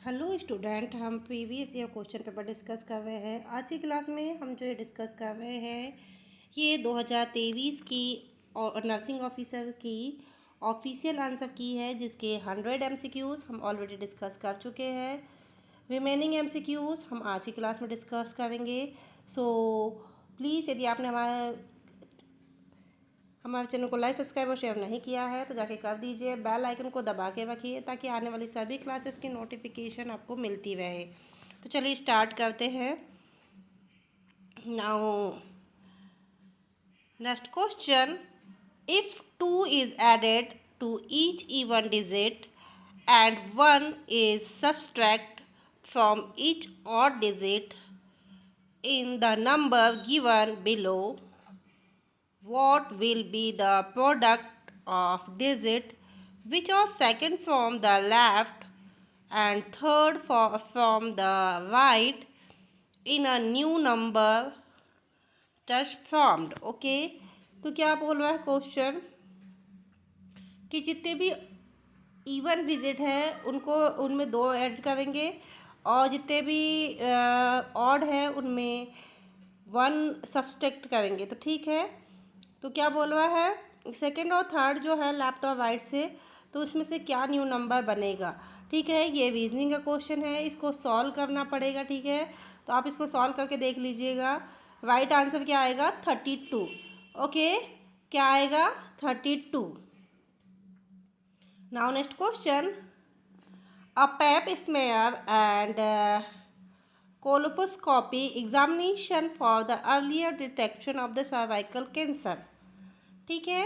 Hello student, हम previous year question paper discuss कर रहे हैं। आज की क्लास में हम जो ये डिस्कस कर रहे हैं ये 2023 की और नर्सिंग ऑफिसर की ऑफिशियल आंसर की है, जिसके 100 MCQs हम ऑलरेडी डिस्कस कर चुके हैं। रिमेनिंग MCQs हम आज की क्लास में डिस्कस करेंगे। सो प्लीज़, यदि आपने हमारे चैनल को लाइक, सब्सक्राइब और शेयर नहीं किया है तो जाके कर दीजिए। बेल आइकन को दबा के रखिए ताकि आने वाली सभी क्लासेस की नोटिफिकेशन आपको मिलती रहे। तो चलिए स्टार्ट करते हैं। Now next question, if 2 is added to each even digit and 1 is subtract from each odd digit in the number given below, what will be the product of digit which are second from the left and third from the right in a new number transformed? Okay, तो क्या बोल रहा है question कि जितने भी even digit है उनको उनमें 2 ऐड करेंगे और जितने भी ऑड है उनमें 1 सब्सट्रैक्ट करेंगे। तो ठीक है, तो क्या बोल रहा है सेकंड और थर्ड जो है लेफ्ट और राइट से, तो उसमें से क्या न्यू नंबर बनेगा। ठीक है, ये रीजनिंग का क्वेश्चन है, इसको सॉल्व करना पड़ेगा। ठीक है, तो आप इसको सॉल्व करके देख लीजिएगा। राइट आंसर क्या आएगा 32। ओके, क्या आएगा 32। Now next question, a pap smear and colposcopy examination for the earlier detection of the cervical cancer. ठीक है,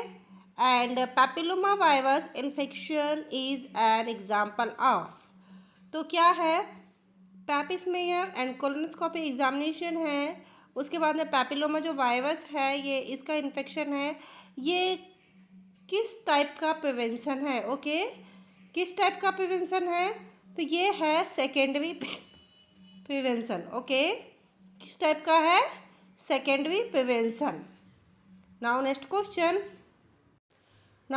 and papilloma virus infection is an example of. तो क्या है, pap smear and colonoscopy examination है, उसके बाद में पैपिलोमा जो वायरस है ये इसका इन्फेक्शन है। ये किस टाइप का प्रिवेंशन है? ओके, किस टाइप का प्रिवेंशन है? तो ये है सेकेंडरी प्रिवेंशन। ओके, किस टाइप का है? Secondary prevention. Now next question. A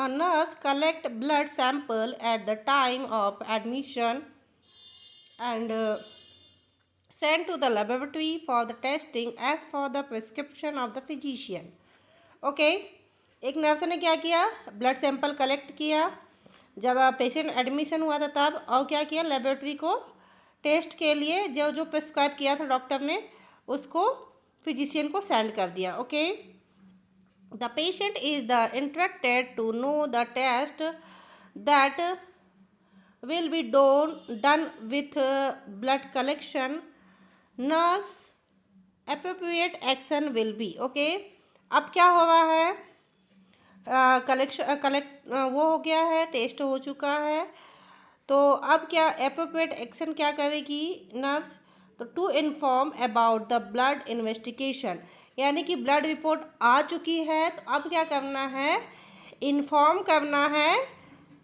nurse collect blood sample at the time of admission and send to the laboratory for the testing as per the prescription of the physician. Okay, एक nurse ने क्या किया, blood sample collect किया जब patient admission हुआ था तब, और क्या किया, लेबोरेटरी को टेस्ट के लिए जो जो प्रिस्क्राइब किया था डॉक्टर ने उसको फिजिशियन को सेंड कर दिया। Okay, the patient is interested to know the test that will be done with blood collection. Nurse appropriate action will be. Okay, अब क्या हो रहा है, वो हो गया है, टेस्ट हो चुका है, तो अब क्या एप्रोप्रिएट एक्शन क्या करेगी नर्स? तो to inform about the blood investigation, यानी कि ब्लड रिपोर्ट आ चुकी है, तो अब क्या करना है, इन्फॉर्म करना है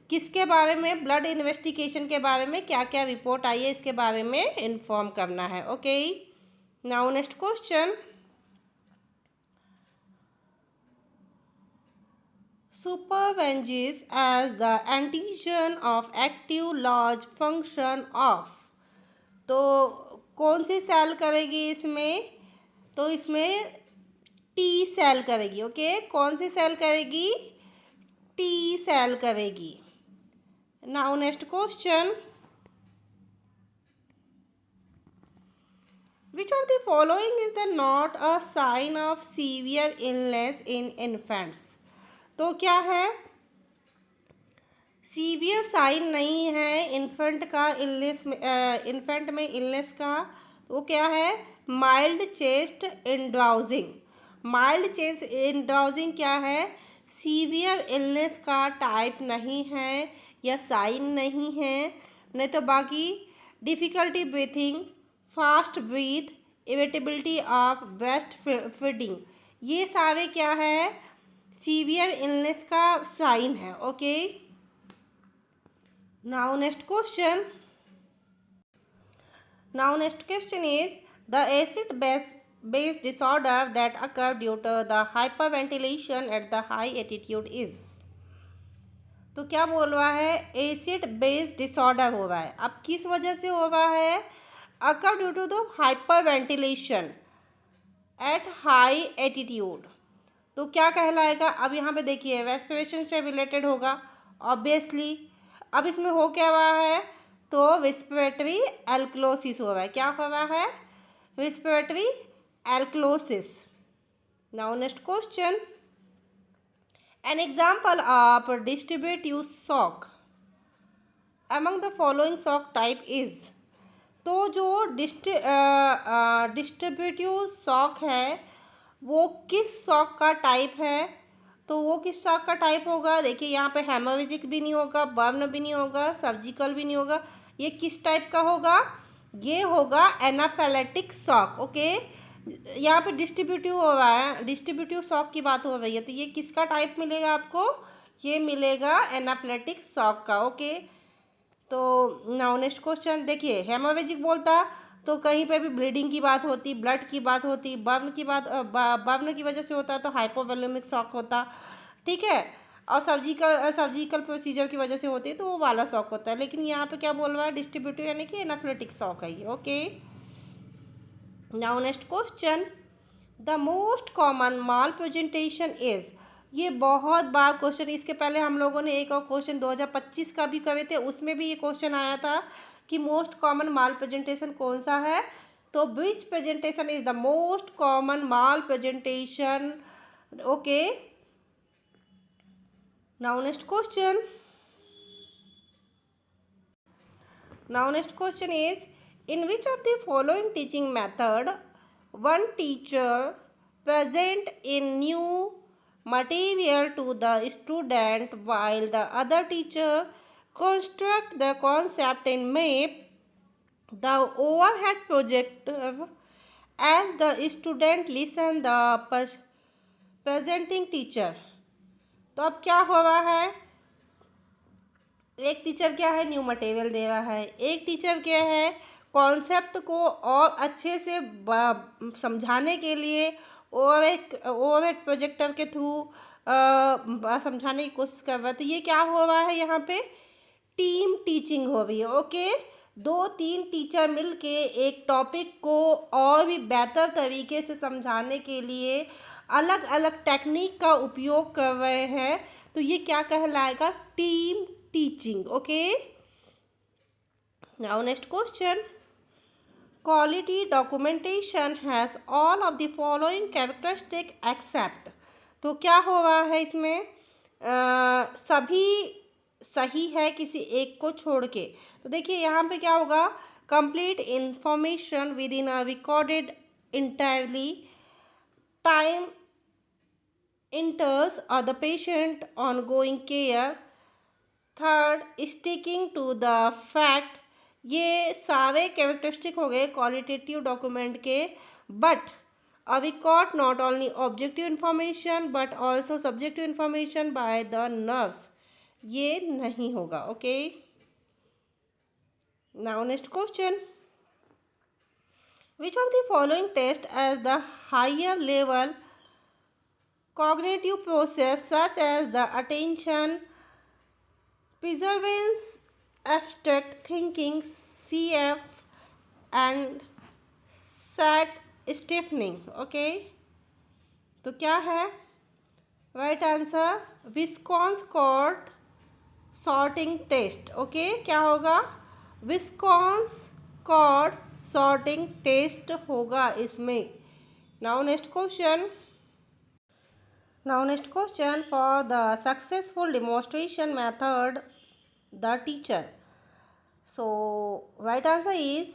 किसके बारे में, ब्लड इन्वेस्टिगेशन के बारे में, क्या क्या रिपोर्ट आई है इसके बारे में इन्फॉर्म करना है। Okay, now next question, supervenges as the antigen of active large function of। तो कौन सी सेल करेगी इसमें? तो इसमें टी सेल करेगी। ओके, कौन सी सेल करेगी? टी सेल करेगी। Now next question, which of the following is the not a sign of severe illness in infants? तो क्या है, सीवियर साइन नहीं है इन्फेंट का इलनेस में, इन्फेंट में इलनेस का, वो क्या है, माइल्ड चेस्ट इंड्राउजिंग। माइल्ड चेस्ट इंड्राउजिंग क्या है, सीवियर इलनेस का टाइप नहीं है या साइन नहीं है। नहीं तो बाकी difficulty breathing, fast breath, irritability of breast feeding, ये सारे क्या है, सीवियर इलनेस का साइन है। Okay, now next question is the acid base disorder that occur due to the hyperventilation at the high attitude is. तो क्या बोल रहा है, एसिड बेस डिसऑर्डर हो रहा है। अब किस वजह से हो रहा है, occur due to the hyper ventilation at high attitude. तो क्या कहलाएगा, अब यहाँ पे देखिए रेस्पिरेशन से रिलेटेड होगा ऑब्वियसली। अब इसमें हो क्या रहा है, तो रेस्पिरेटरी एल्क्लोसिस हो रहा है। क्या हो रहा है, respiratory alkalosis. Now next question, an example of distributive shock among the following shock type is। तो जो डिस्ट्रीब्यूटिव शॉक है वो किस शॉक का टाइप है, तो वो किस शॉक का टाइप होगा, देखिए यहाँ पे हेमोरेजिक भी नहीं होगा, बर्न भी नहीं होगा, सर्जिकल भी नहीं होगा, ये किस टाइप का होगा, ये होगा एनाफेलेटिक शॉक। ओके, यहाँ पे डिस्ट्रीब्यूटिव हो रहा है, डिस्ट्रीब्यूटिव शॉक की बात हो रही है, तो ये किसका टाइप मिलेगा आपको, ये मिलेगा एनाफिलेटिक शॉक का। ओके, तो नाउ नेक्स्ट क्वेश्चन देखिए, हेमोरेजिक बोलता तो कहीं पे भी ब्लीडिंग की बात होती, ब्लड की बात होती, बर्न की बात, बर्न की वजह से होता है तो हाइपोवोलेमिक शॉक होता, ठीक है, और सर्जिकल प्रोसीजर की वजह से होती है तो वो वाला शॉक होता है। लेकिन यहाँ पे क्या बोल रहा है, डिस्ट्रीब्यूटिव यानी कि एनाफिलेटिक शॉक है ये। Okay, now next question, the most common mall presentation is. ये बहुत बार क्वेश्चन, इसके पहले हम लोगों ने एक और क्वेश्चन 2025 का भी करे थे, उसमें भी ये क्वेश्चन आया था कि मोस्ट कॉमन माल प्रेजेंटेशन कौन सा है, तो which presentation is the most common malpresentation. Okay, now next question, now next question is, in which of the following teaching method one teacher present in new material to the student while the other teacher construct the concept in map the overhead projector as the student listen the presenting teacher। तो अब क्या हो रहा है, एक teacher क्या है, new material दे रहा है, एक टीचर क्या है, कॉन्सेप्ट को और अच्छे से समझाने के लिए ओवरहेड प्रोजेक्टर के थ्रू समझाने की कोशिश कर रहा है। तो ये क्या हो रहा है, यहाँ पे टीम टीचिंग हो रही है। ओके, 2-3 टीचर मिलके एक टॉपिक को और भी बेहतर तरीके से समझाने के लिए अलग अलग टेक्निक का उपयोग कर रहे हैं, तो ये क्या कहलाएगा, team teaching. Okay, now next question, quality documentation has all of the following characteristic except. तो क्या हो रहा है इसमें, सभी सही है किसी एक को छोड़ के। तो देखिए यहाँ पे क्या होगा, complete information within a recorded entirely time enters और the patient ongoing care, third sticking to the fact. ये सारे कैरेक्टरिस्टिक हो गए क्वालिटेटिव डॉक्यूमेंट के, but a record not only objective information but also subjective information by the nurses, ये नहीं होगा। Okay, now next question, which of the following test as the higher level cognitive process such as the attention, perseverance, abstract thinking, CF and set stiffening। Okay, तो क्या है right answer, Wisconsin card sorting test. Okay, क्या होगा, Wisconsin card sorting test होगा इसमें। Now next question, now next question, for the successful demonstration method the teacher, so right answer is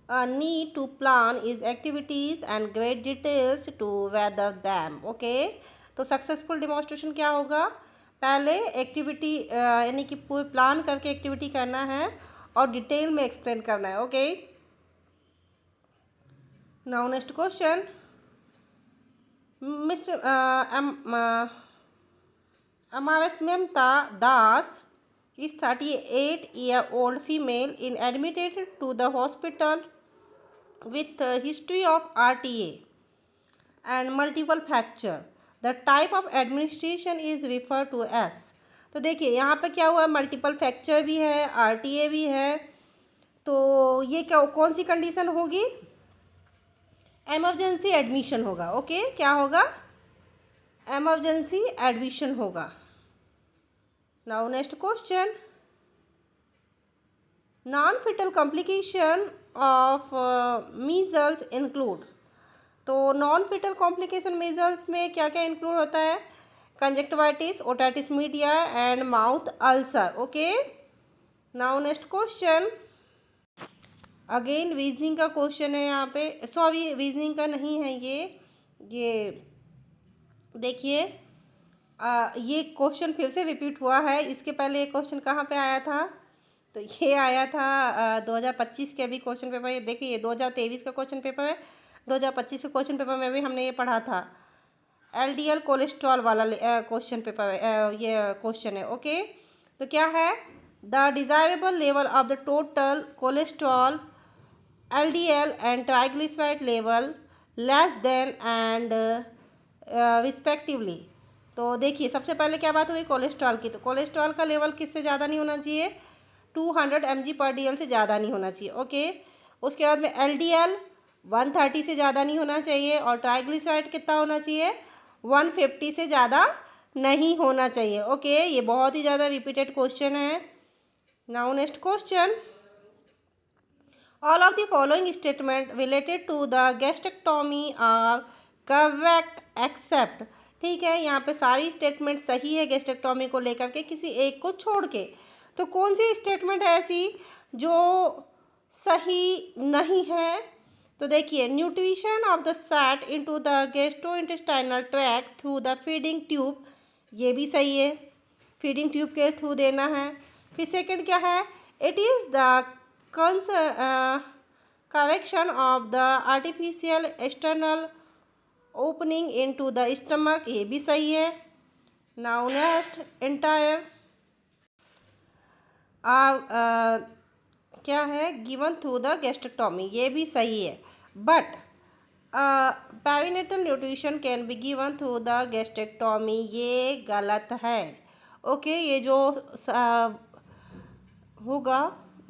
a need to plan his activities and great details to weather them। okay, तो successful demonstration क्या होगा, पहले activity यानी कि पूरी plan करके activity करना है और डिटेल में एक्सप्लेन करना है। Okay, now next question, Mr. Amavasmyamta Das is 38-year-old female in admitted to the hospital with a history of RTA and multiple fracture. The type of administration is referred to as। तो देखिए यहाँ पे क्या हुआ, multiple fracture भी है, RTA भी है, तो ये क्या कौन सी कंडीशन होगी, एमरजेंसी एडमिशन होगा। ओके, क्या होगा, एमरजेंसी एडमिशन होगा। Now next question, non fatal complication of measles include. तो नॉन फिटल कॉम्प्लिकेशन मीजल्स में क्या क्या इंक्लूड होता है, conjunctivitis, otitis media and mouth ulcer. Okay, now next question, again reasoning का क्वेश्चन है यहाँ पे, सॉरी रीजनिंग का नहीं है ये देखिए ये क्वेश्चन फिर से रिपीट हुआ है। इसके पहले ये क्वेश्चन कहाँ पे आया था, तो ये आया था 2025 के अभी क्वेश्चन पेपर। ये देखिए ये 2023 का क्वेश्चन पेपर है, 2025 के क्वेश्चन पेपर में भी हमने ये पढ़ा था, एलडीएल कोलेस्ट्रॉल वाला क्वेश्चन पेपर ये क्वेश्चन है। ओके, तो क्या है, the desirable level of the total cholesterol LDL and triglyceride level less than and respectively. तो देखिए सबसे पहले क्या बात हुई कोलेस्ट्रॉल की, तो कोलेस्ट्रॉल का लेवल किससे ज़्यादा नहीं होना चाहिए, 200 mg/dl से ज़्यादा नहीं होना चाहिए। ओके, उसके बाद में एलडीएल 130 से ज़्यादा नहीं होना चाहिए, और ट्राइग्लिसराइड कितना होना चाहिए, 150 से ज़्यादा नहीं होना चाहिए। ओके, ये बहुत ही ज़्यादा रिपीटेड क्वेश्चन है। Now next question, all of the following statement related to the gastrectomy are correct except. ठीक है, यहाँ पे सारी स्टेटमेंट सही है गैस्ट्रेक्टोमी को लेकर के, किसी एक को छोड़ के। तो कौन सी स्टेटमेंट है ऐसी जो सही नहीं है, तो देखिए nutrition of the sat into the gastrointestinal tract through the feeding tube, ये भी सही है, फीडिंग ट्यूब के थ्रू देना है। फिर सेकंड क्या है, it is the correction of the artificial external opening into the stomach, ये भी सही है। नाउ नेक्स्ट, एंटायर क्या है, गिवन थ्रू द गैस्ट्रेक्टोमी, ये भी सही है। But perinatal nutrition can be given through the gastrectomy, ये गलत है। ओके, ये जो होगा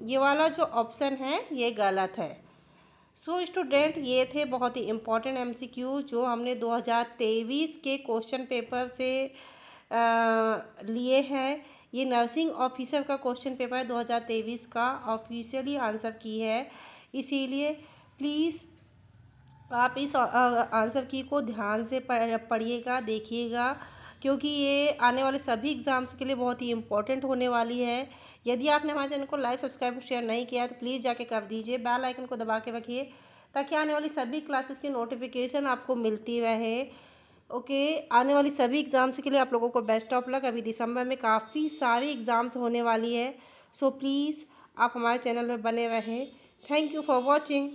ये वाला जो ऑप्शन है ये गलत है। सो स्टूडेंट, ये थे बहुत ही इम्पोर्टेंट एमसीक्यू जो हमने 2023 के क्वेश्चन पेपर से लिए हैं। ये नर्सिंग ऑफिसर का क्वेश्चन पेपर है 2023 का, ऑफिशियली आंसर की है, इसीलिए प्लीज़ आप इस आंसर की को ध्यान से पढ़िएगा, देखिएगा, क्योंकि ये आने वाले सभी एग्ज़ाम्स के लिए बहुत ही इम्पोर्टेंट होने वाली है। यदि आपने हमारे चैनल को लाइक, सब्सक्राइब, शेयर नहीं किया तो प्लीज़ जाके कर दीजिए, बेल आइकन को दबा के रखिए ताकि आने वाली सभी क्लासेस की नोटिफिकेशन आपको मिलती रहे। ओके, आने वाली सभी एग्ज़ाम्स के लिए आप लोगों को बेस्ट ऑफ लक। अभी दिसंबर में काफ़ी सारी एग्ज़ाम्स होने वाली है, सो प्लीज़ आप हमारे चैनल में बने रहें। Thank you for watching.